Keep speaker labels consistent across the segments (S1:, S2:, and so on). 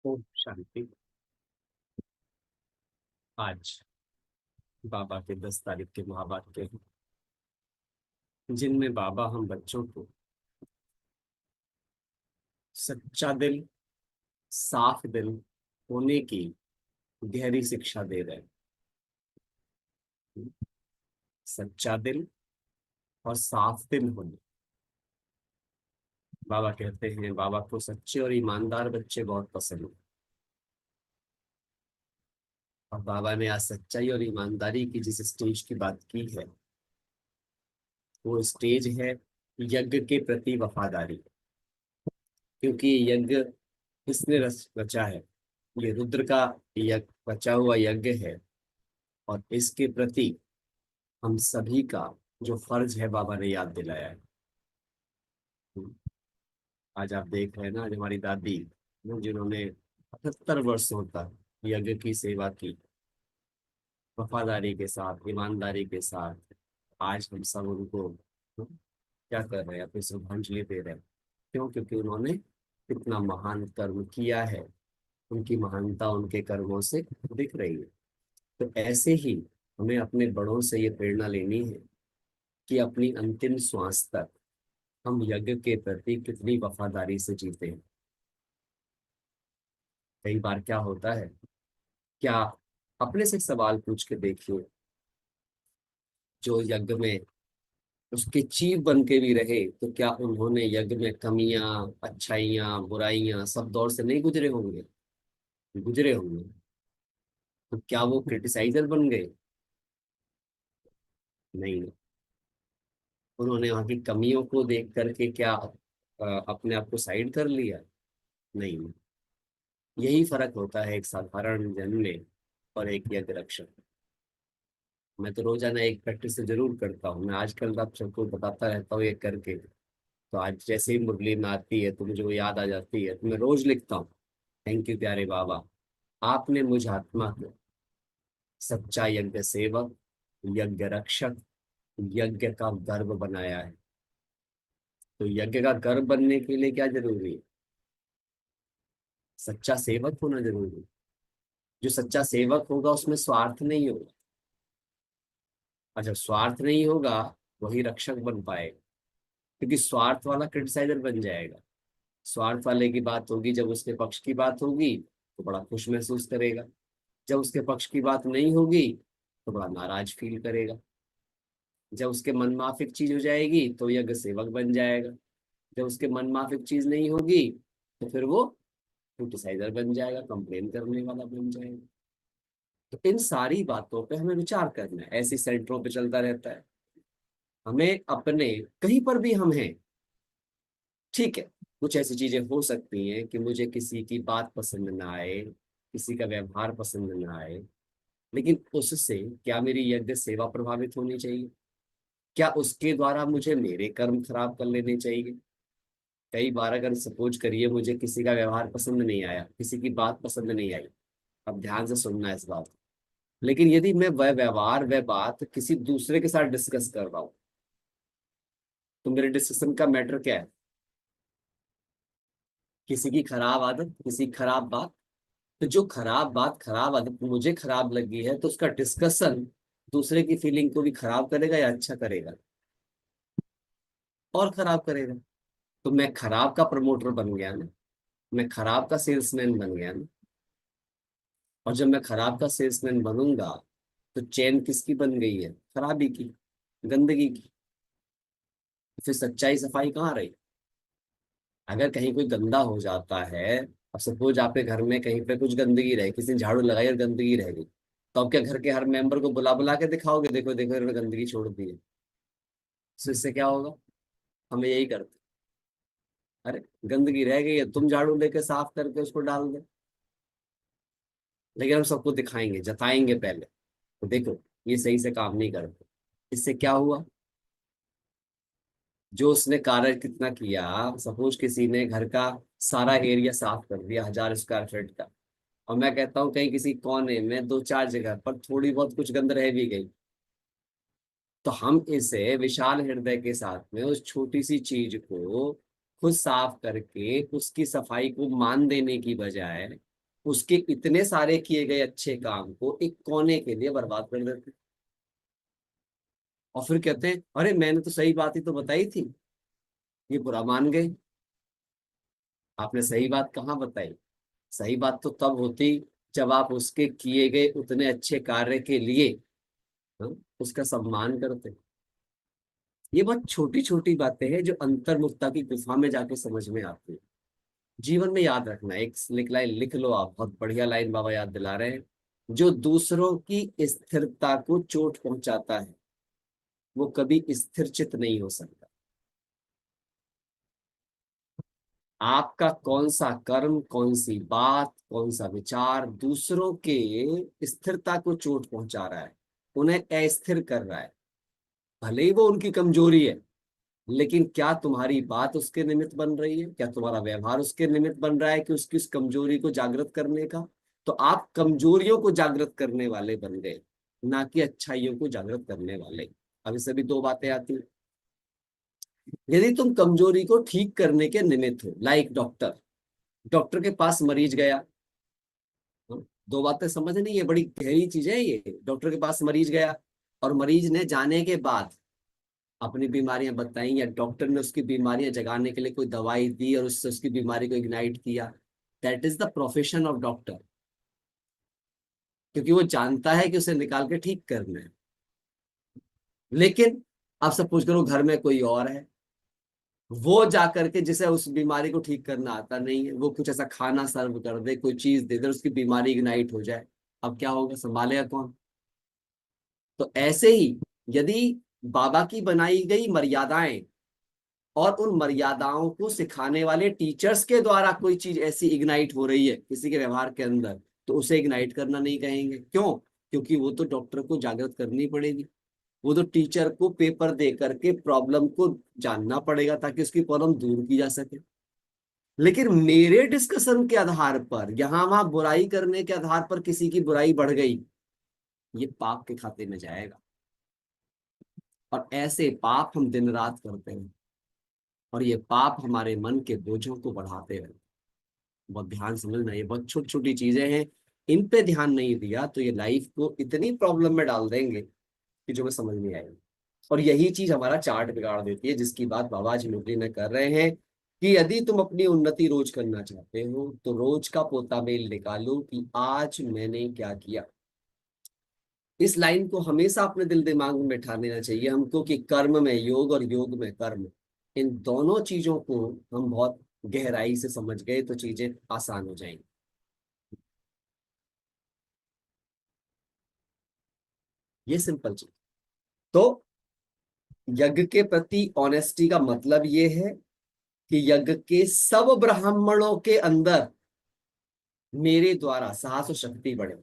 S1: ओम शांति। आज बाबा के 10 तारीख के महावाक्य हैं, जिनमें बाबा हम बच्चों को सच्चा दिल, साफ दिल होने की गहरी शिक्षा दे रहे हैं। सच्चा दिल और साफ दिल होने। बाबा कहते हैं बाबा को सच्चे और ईमानदार बच्चे बहुत पसंद हैं। और बाबा ने आज सच्चाई और ईमानदारी की जिस स्टेज की बात की है, वो स्टेज है यज्ञ के प्रति वफादारी। क्योंकि यज्ञ किसने रचा है? ये रुद्र का यज्ञ, बचा हुआ यज्ञ है। और इसके प्रति हम सभी का जो फर्ज है, बाबा ने याद दिलाया है। आज आप देख रहे हैं ना, आज हमारी दादी जिन्होंने 78 वर्षों तक यज्ञ की सेवा की, वफादारी के साथ, ईमानदारी के साथ, आज हम सब उनको क्या कर रहे हैं? अपनी श्रद्धांजलि दे रहे हैं। क्यों? क्योंकि उन्होंने इतना महान कर्म किया है। उनकी महानता उनके कर्मों से दिख रही है। तो ऐसे ही हमें अपने बड़ों से ये प्रेरणा लेनी है कि अपनी अंतिम श्वास तक हम यज्ञ के प्रति कितनी वफादारी से जीते हैं। कई बार क्या होता है, क्या अपने से सवाल पूछ के देखिए, जो यज्ञ में उसके चीफ बन के भी रहे, तो क्या उन्होंने यज्ञ में कमियां, अच्छाइयां, बुराइयां सब दौर से नहीं गुजरे होंगे? गुजरे होंगे। तो क्या वो क्रिटिसाइजर बन गए? नहीं। उन्होंने वहां की कमियों को देख करके क्या अपने आप को साइड कर लिया? नहीं। यही फर्क होता है एक साधारण जन में और एक यज्ञ रक्षक। मैं तो रोजाना एक प्रैक्टिस से जरूर करता हूँ। मैं आजकल आप सबको बताता रहता हूँ ये करके। तो आज जैसे ही मुरली में आती है तो मुझे वो याद आ जाती है, तो मैं रोज लिखता हूँ, थैंक यू प्यारे बाबा, आपने मुझ आत्मा को सच्चा यज्ञ सेवक, यज्ञ रक्षक, यज्ञ का गर्व बनाया है। तो यज्ञ का गर्व बनने के लिए क्या जरूरी है? सच्चा सेवक होना जरूरी है। जो सच्चा सेवक होगा उसमें स्वार्थ नहीं होगा। और जब स्वार्थ नहीं होगा, वही रक्षक बन पाएगा। क्योंकि स्वार्थ वाला क्रिटिसाइजर बन जाएगा। स्वार्थ वाले की बात होगी, जब उसके पक्ष की बात होगी तो बड़ा खुश महसूस करेगा। जब उसके पक्ष की बात नहीं होगी तो बड़ा नाराज फील करेगा। जब उसके मन माफिक चीज हो जाएगी तो यज्ञ सेवक बन जाएगा। जब उसके मन माफिक चीज नहीं होगी तो फिर वो क्रिटिसाइजर बन जाएगा, कंप्लेन करने वाला बन जाएगा। तो इन सारी बातों पे हमें विचार करना है। ऐसी सेंटरों पे चलता रहता है। हमें अपने, कहीं पर भी हम हैं, ठीक है, कुछ ऐसी चीजें हो सकती हैं कि मुझे किसी की बात पसंद ना आए, किसी का व्यवहार पसंद ना आए, लेकिन उससे क्या मेरी यज्ञ सेवा प्रभावित होनी चाहिए? क्या उसके द्वारा मुझे मेरे कर्म खराब कर लेने चाहिए? कई बार अगर सपोज करिए मुझे किसी का व्यवहार पसंद नहीं आया, किसी की बात पसंद नहीं आई, अब ध्यान से सुनना है इस बात को। लेकिन यदि मैं वह व्यवहार, वह बात किसी दूसरे के साथ डिस्कस कर रहा हूँ, तो मेरे डिस्कशन का मैटर क्या है? किसी की खराब आदत, किसी की खराब बात। तो जो खराब बात, खराब आदत मुझे खराब लगी है, तो उसका डिस्कशन दूसरे की फीलिंग को भी खराब करेगा या अच्छा करेगा? और खराब करेगा। तो मैं खराब का प्रमोटर बन गया ना, मैं खराब का सेल्समैन बन गया ना। और जब मैं खराब का सेल्समैन बनूंगा, तो चेन किसकी बन गई है? खराबी की, गंदगी की। फिर सच्चाई सफाई कहाँ रही? अगर कहीं कोई गंदा हो जाता है, अब सपोज आपके घर में कहीं पे कुछ गंदगी रही, किसी ने झाड़ू लगाई और गंदगी रह गई, तो अब क्या घर के हर मेंबर को बुला बुला के दिखाओगे, देखो देखो इन्होंने गंदगी छोड़ दी है? तो इससे क्या होगा? हमें यही करते, अरे गंदगी रह गई है, तुम झाड़ू लेके साफ करके उसको डाल दो। लेकिन हम सबको दिखाएंगे, जताएंगे पहले, तो देखो ये सही से काम नहीं करते। इससे क्या हुआ? जो उसने कार्य कितना किया, सपोज किसी ने घर का सारा एरिया साफ कर दिया, 1000 स्क्वायर फीट का, और मैं कहता हूँ कहीं किसी कोने में दो चार जगह पर थोड़ी बहुत कुछ गंद रह भी गई, तो हम इसे विशाल हृदय के साथ में उस छोटी सी चीज को खुद साफ करके उसकी सफाई को मान देने की बजाय उसके इतने सारे किए गए अच्छे काम को एक कोने के लिए बर्बाद कर देते हैं। और फिर कहते हैं अरे मैंने तो सही बात ही तो बताई थी, ये बुरा मान गए। आपने सही बात कहाँ बताई? सही बात तो तब होती जब आप उसके किए गए उतने अच्छे कार्य के लिए हाँ, उसका सम्मान करते। ये बहुत छोटी छोटी बातें हैं जो अंतर्मुखता की गुफा में जाके समझ में आती है। जीवन में याद रखना, एक लाइन लिख लो आप, बहुत बढ़िया लाइन बाबा याद दिला रहे हैं। जो दूसरों की स्थिरता को चोट पहुंचाता है वो कभी स्थिर चित नहीं हो सकता। आपका कौन सा कर्म, कौन सी बात, कौन सा विचार दूसरों के स्थिरता को चोट पहुंचा रहा है, उन्हें अस्थिर कर रहा है, भले ही वो उनकी कमजोरी है, लेकिन क्या तुम्हारी बात उसके निमित्त बन रही है? क्या तुम्हारा व्यवहार उसके निमित्त बन रहा है कि उसकी उस कमजोरी को जागृत करने का? तो आप कमजोरियों को जागृत करने वाले बन गए, ना कि अच्छाइयों को जागृत करने वाले। अब इससे भी दो बातें आती हैं। यदि तुम कमजोरी को ठीक करने के निमित्त हो, लाइक डॉक्टर, डॉक्टर के पास मरीज गया, हाँ, दो बातें समझ नहीं, ये बड़ी गहरी चीज है ये। डॉक्टर के पास मरीज गया और मरीज ने जाने के बाद अपनी बीमारियां बताई, या डॉक्टर ने उसकी बीमारियां जगाने के लिए कोई दवाई दी और उससे उसकी बीमारी को इग्नाइट किया। That is the profession of doctor, क्योंकि वो जानता है कि उसे निकाल के ठीक करना है। लेकिन आप सपोज करो घर में कोई और है, वो जाकर के, जिसे उस बीमारी को ठीक करना आता नहीं है, वो कुछ ऐसा खाना सर्व कर दे, कोई चीज दे दे, उसकी बीमारी इग्नाइट हो जाए, अब क्या होगा? संभालेगा कौन? तो ऐसे ही यदि बाबा की बनाई गई मर्यादाएं और उन मर्यादाओं को सिखाने वाले टीचर्स के द्वारा कोई चीज ऐसी इग्नाइट हो रही है किसी के व्यवहार के अंदर, तो उसे इग्नाइट करना नहीं कहेंगे। क्यों? क्योंकि वो तो डॉक्टर को जागृत करनी पड़ेगी, वो तो टीचर को पेपर दे करके प्रॉब्लम को जानना पड़ेगा ताकि उसकी प्रॉब्लम दूर की जा सके। लेकिन मेरे डिस्कशन के आधार पर, यहां वहां बुराई करने के आधार पर किसी की बुराई बढ़ गई, ये पाप के खाते में जाएगा। और ऐसे पाप हम दिन रात करते हैं, और ये पाप हमारे मन के बोझों को बढ़ाते हैं। बहुत ध्यान समझना, ये बहुत छोटी छोटी चीजें हैं, इन पे ध्यान नहीं दिया तो ये लाइफ को इतनी प्रॉब्लम में डाल देंगे कि जो मैं समझ नहीं आएगी। और यही चीज हमारा चार्ट बिगाड़ देती है, जिसकी बात बाबा जी मुरली में कर रहे हैं कि यदि तुम अपनी उन्नति रोज करना चाहते हो तो रोज का पोता मेल निकालो कि आज मैंने क्या किया। इस लाइन को हमेशा अपने दिल दिमाग में बैठा लेना चाहिए हमको कि कर्म में योग और योग में कर्म, इन दोनों चीजों को हम बहुत गहराई से समझ गए तो चीजें आसान हो जाएंगी। ये सिंपल चीज। तो यज्ञ के प्रति ऑनेस्टी का मतलब ये है कि यज्ञ के सब ब्राह्मणों के अंदर मेरे द्वारा साहस और शक्ति बढ़े।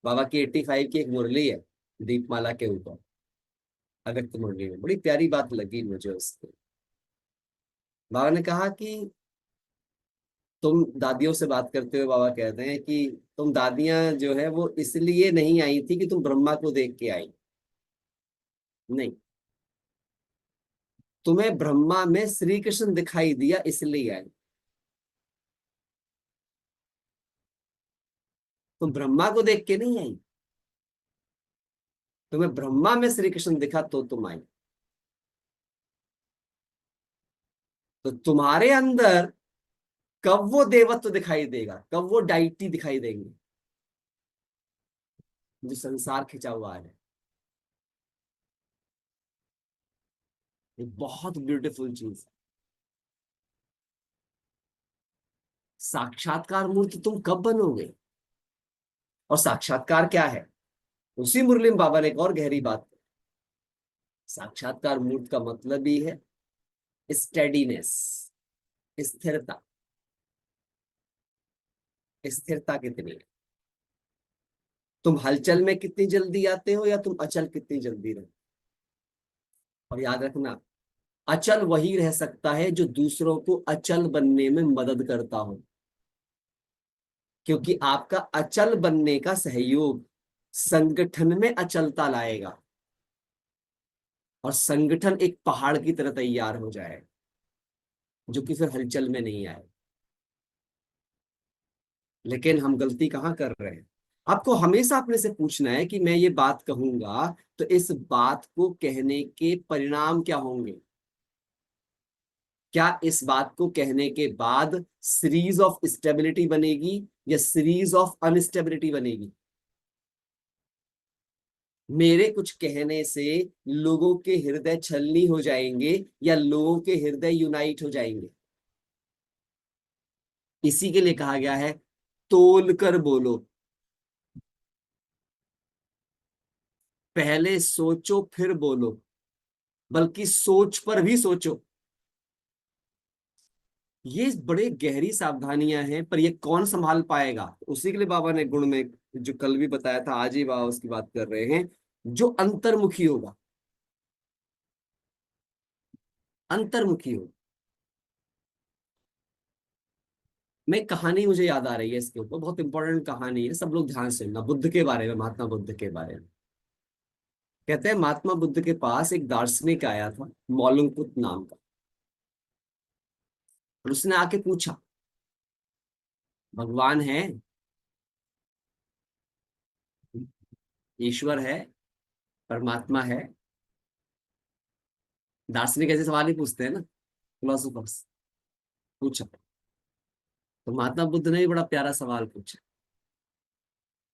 S1: बाबा की 85 की एक मुरली है दीपमाला के ऊपर, अगत्य मुरली में बड़ी प्यारी बात लगी मुझे उसकी। बाबा ने कहा कि तुम दादियों से बात करते हुए बाबा कहते हैं कि तुम दादियां जो है वो इसलिए नहीं आई थी कि तुम ब्रह्मा को देख के आई, नहीं, तुम्हें ब्रह्मा में श्री कृष्ण दिखाई दिया इसलिए आई। तुम ब्रह्मा को देख के नहीं आई, तुम्हें ब्रह्मा में श्री कृष्ण दिखा तो तुम आई। तो तुम्हारे अंदर कब वो देवत्व दिखाई देगा, कब वो डाइटी दिखाई देंगे, जो संसार खिंचा हुआ है। ये बहुत ब्यूटीफुल चीज है। साक्षात्कार मूर्ति तुम कब बनोगे? और साक्षात्कार क्या है? उसी मुरली में बाबा ने एक और गहरी बात की। साक्षात्कार मूर्त का मतलब ही है स्टेडीनेस, स्थिरता। स्थिरता कितनी है? तुम हलचल में कितनी जल्दी आते हो या तुम अचल कितनी जल्दी रहो? और याद रखना, अचल वही रह सकता है जो दूसरों को अचल बनने में मदद करता हो, क्योंकि आपका अचल बनने का सहयोग संगठन में अचलता लाएगा, और संगठन एक पहाड़ की तरह तैयार हो जाए जो कि फिर हलचल में नहीं आए। लेकिन हम गलती कहाँ कर रहे हैं? आपको हमेशा अपने से पूछना है कि मैं ये बात कहूंगा तो इस बात को कहने के परिणाम क्या होंगे। क्या इस बात को कहने के बाद सीरीज ऑफ स्टेबिलिटी बनेगी या सीरीज ऑफ अनस्टेबिलिटी बनेगी? मेरे कुछ कहने से लोगों के हृदय छलनी हो जाएंगे या लोगों के हृदय यूनाइट हो जाएंगे? इसी के लिए कहा गया है तोल कर बोलो। पहले सोचो फिर बोलो, बल्कि सोच पर भी सोचो। ये बड़े गहरी सावधानियां हैं, पर ये कौन संभाल पाएगा? उसी के लिए बाबा ने गुण में, जो कल भी बताया था, आज ही बाबा उसकी बात कर रहे हैं, जो अंतर्मुखी होगा। अंतर्मुखी हो। मैं कहानी मुझे याद आ रही है इसके ऊपर, बहुत इंपॉर्टेंट कहानी है, सब लोग ध्यान से सुनना, बुद्ध के बारे में, महात्मा बुद्ध के बारे में। कहते हैं महात्मा बुद्ध के पास एक दार्शनिक आया था, मौलंकुत नाम का। और उसने आके पूछा, भगवान है, ईश्वर है, परमात्मा है? दार्शनिक ऐसे सवाल ही पूछते हैं ना, फिलोसोफर्स। पूछा तो महात्मा बुद्ध ने भी बड़ा प्यारा सवाल पूछा।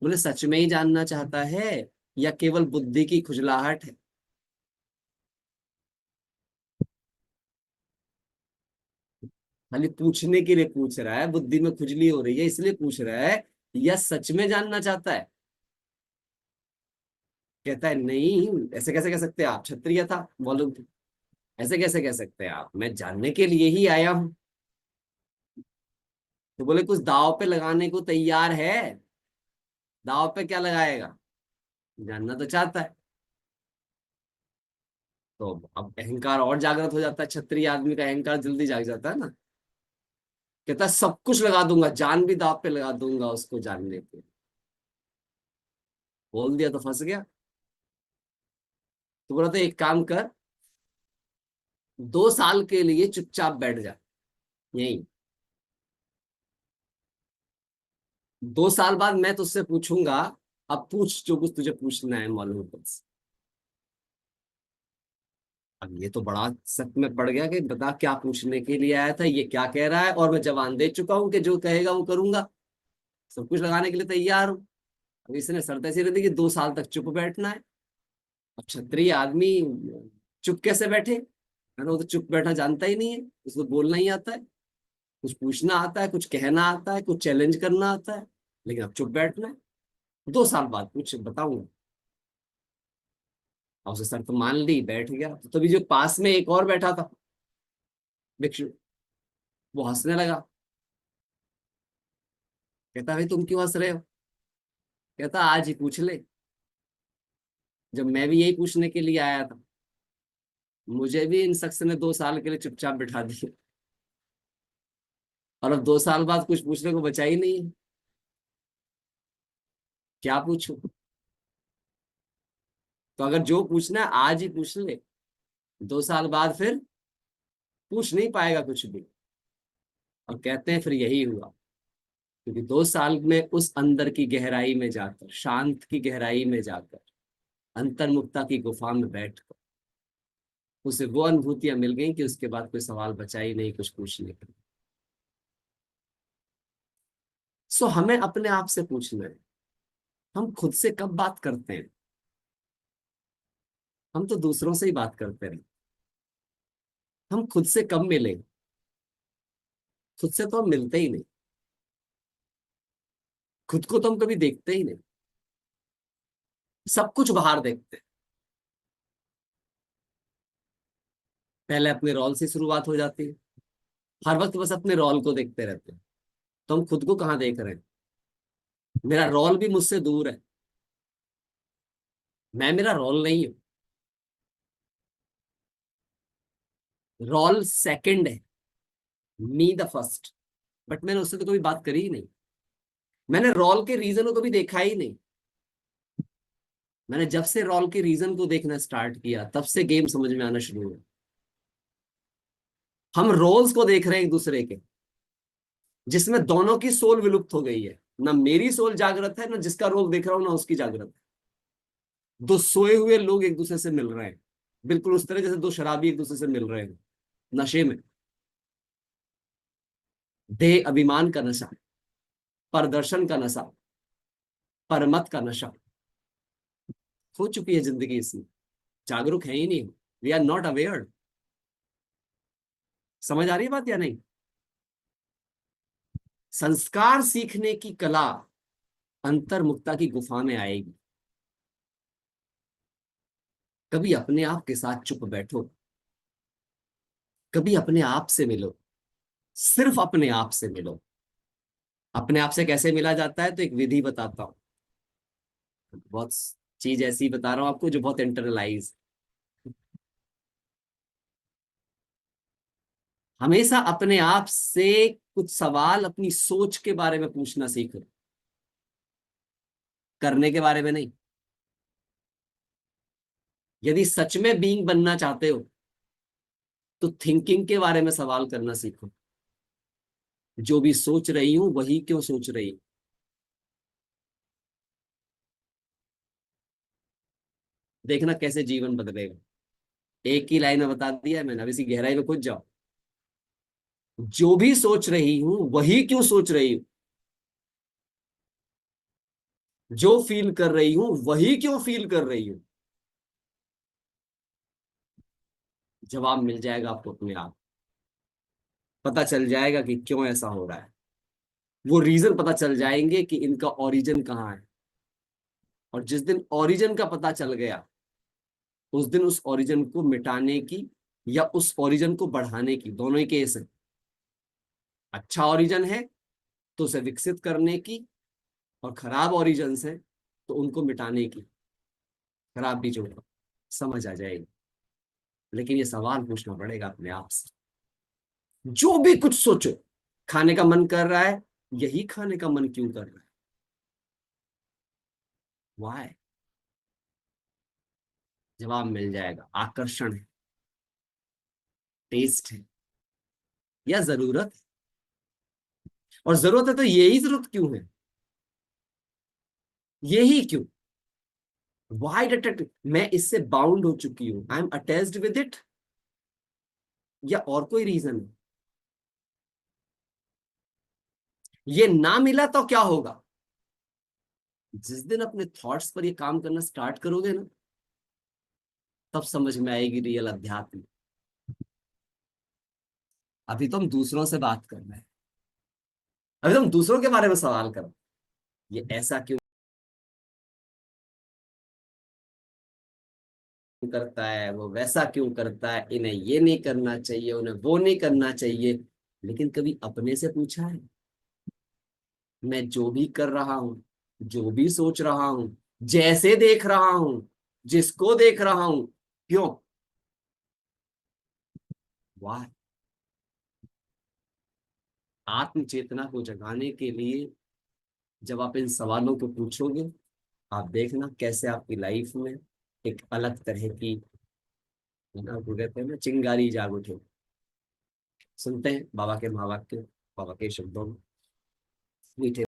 S1: बोले सच में ही जानना चाहता है या केवल बुद्धि की खुजलाहट है? खाली पूछने के लिए पूछ रहा है, बुद्धि में खुजली हो रही है इसलिए पूछ रहा है, या सच में जानना चाहता है? कहता है नहीं, ऐसे कैसे कह सकते हैं आप, क्षत्रिय था बोलो, ऐसे कैसे कह सकते हैं आप, मैं जानने के लिए ही आया हूं। तो बोले कुछ दाव पे लगाने को तैयार है? दाव पे क्या लगाएगा? जानना तो चाहता है। तो अब अहंकार और जागृत हो जाता है, क्षत्रिय आदमी का अहंकार जल्दी जाग जाता है ना। कहता है सब कुछ लगा दूंगा, जान भी दाव पे लगा दूंगा उसको जानने के। बोल दिया तो फंस गया। तो बोला तो एक काम कर, 2 साल के लिए चुपचाप बैठ जा यहीं। 2 साल बाद मैं तुझसे पूछूंगा, अब पूछ जो कुछ तुझे पूछना है मालूम तुझसे। अब ये तो बड़ा सक में पड़ गया कि बता क्या पूछने के लिए आया था, ये क्या कह रहा है, और मैं जवान दे चुका हूं कि जो कहेगा वो करूंगा, सब कुछ लगाने के लिए तैयार हूं। अब इसने शर्त ऐसी रख दी कि 2 साल तक चुप बैठना है। अब क्षत्रिय आदमी चुप कैसे बैठे, है ना? वो तो चुप बैठना जानता ही नहीं है, उसको बोलना ही आता है, कुछ पूछना आता है, कुछ कहना आता है, कुछ चैलेंज करना आता है, लेकिन अब चुप बैठना है। 2 साल बाद कुछ बताऊंगा। और उसे शर्त मान ली, बैठ गया। तो तभी जो पास में एक और बैठा था भिक्षु, वो हंसने लगा। कहता भाई तुम क्यों हंस रहे हो? कहता आज ही पूछ ले, जब मैं भी यही पूछने के लिए आया था, मुझे भी इन शख्स ने 2 साल के लिए चुपचाप बिठा दिया, और अब 2 साल बाद कुछ पूछने को बचा ही नहीं है। क्या पूछूं? तो अगर जो पूछना है आज ही पूछ ले, 2 साल बाद फिर पूछ नहीं पाएगा कुछ भी। और कहते हैं फिर यही हुआ, क्योंकि 2 साल में उस अंदर की गहराई में जाकर, शांत की गहराई में जाकर, अंतर्मुखता की गुफा में बैठकर उसे वो अनुभूतियां मिल गई कि उसके बाद कोई सवाल बचा ही नहीं कुछ पूछने का। सो हमें अपने आप से पूछना है, हम खुद से कब बात करते हैं? हम तो दूसरों से ही बात करते रहे। हम खुद से कब मिले? खुद से तो हम मिलते ही नहीं। खुद को तो हम कभी देखते ही नहीं। सब कुछ बाहर देखते हैं। पहले अपने रोल से शुरुआत हो जाती है, हर वक्त बस अपने रोल को देखते रहते हैं। तो हम खुद को कहाँ देख रहे हैं? मेरा रोल भी मुझसे दूर है, मैं मेरा रोल नहीं हूँ। रोल सेकंड है, मी द फर्स्ट। बट मैंने उससे तो कभी बात करी ही नहीं। मैंने रोल के रीजन को कभी देखा ही नहीं। मैंने जब से रोल के रीजन को देखना स्टार्ट किया, तब से गेम समझ में आना शुरू हुआ। हम रोल्स को देख रहे हैं एक दूसरे के, जिसमें दोनों की सोल विलुप्त हो गई है, ना मेरी सोल जागृत है, ना जिसका रोल देख रहा हूं ना उसकी जागृत है। दो सोए हुए लोग एक दूसरे से मिल रहे हैं, बिल्कुल उस तरह जैसे दो शराबी एक दूसरे से मिल रहे हैं नशे में। देह अभिमान का नशा, प्रदर्शन का नशा, परमत का नशा हो चुकी है जिंदगी इसमें। जागरूक है ही नहीं, वी आर नॉट अवेयर। समझ आ रही है बात या नहीं? संस्कार सीखने की कला अंतर्मुक्ता की गुफा में आएगी। कभी अपने आप के साथ चुप बैठो, कभी अपने आप से मिलो, सिर्फ अपने आप से मिलो। अपने आप से कैसे मिला जाता है, तो एक विधि बताता हूँ। बहुत चीज ऐसी बता रहा हूँ आपको जो बहुत इंटरनलाइज। हमेशा अपने आप से कुछ सवाल अपनी सोच के बारे में पूछना सीखो, करने के बारे में नहीं। यदि सच में बीइंग बनना चाहते हो तो थिंकिंग के बारे में सवाल करना सीखो। जो भी सोच रही हूं वही क्यों सोच रही हूं। देखना कैसे जीवन बदलेगा। एक ही लाइन में बता दिया है मैंने, अब इसी गहराई में खुद जाओ। जो भी सोच रही हूं वही क्यों सोच रही हूं। जो फील कर रही हूं वही क्यों फील कर रही हूं। जवाब मिल जाएगा आपको अपने आप। पता चल जाएगा कि क्यों ऐसा हो रहा है। वो रीजन पता चल जाएंगे कि इनका ओरिजिन कहाँ है। और जिस दिन ओरिजिन का पता चल गया, उस दिन उस ओरिजिन को मिटाने की या उस ओरिजिन को बढ़ाने की, दोनों ही केस है। अच्छा ओरिजिन है तो उसे विकसित करने की, और खराब ओरिजिन है तो उनको मिटाने की। खराब भी जो होगा समझ आ जाएगी। लेकिन ये सवाल पूछना पड़ेगा अपने आप से। जो भी कुछ सोचो, खाने का मन कर रहा है, यही खाने का मन क्यों कर रहा है। वाई। जवाब मिल जाएगा। आकर्षण है, टेस्ट है, या जरूरत है। और जरूरत है तो यही जरूरत क्यों है, यही क्यों। वाई अटैच, मैं इससे बाउंड हो चुकी हूं, I am attached with it, या और कोई रीजन है। ये ना मिला तो क्या होगा। जिस दिन अपने थॉट्स पर ये काम करना स्टार्ट करोगे ना, तब समझ में आएगी रियल अध्यात्म। अभी तो हम दूसरों से बात कर रहे हैं, अभी तो हम दूसरों के बारे में सवाल कर रहे हैं। ये ऐसा क्यों करता है, वो वैसा क्यों करता है, इन्हें ये नहीं करना चाहिए, उन्हें वो नहीं करना चाहिए। लेकिन कभी अपने से पूछा है, मैं जो भी कर रहा हूं, जो भी सोच रहा हूं, जैसे देख रहा हूं, जिसको देख रहा हूं, क्यों। वाह। आत्म चेतना को जगाने के लिए जब आप इन सवालों को पूछोगे, आप देखना कैसे आपकी लाइफ में एक अलग तरह की, वो कहते हैं ना, चिंगारी जाग उठे। सुनते हैं बाबा के महावाक्य, बाबा के शब्दों में, मीठे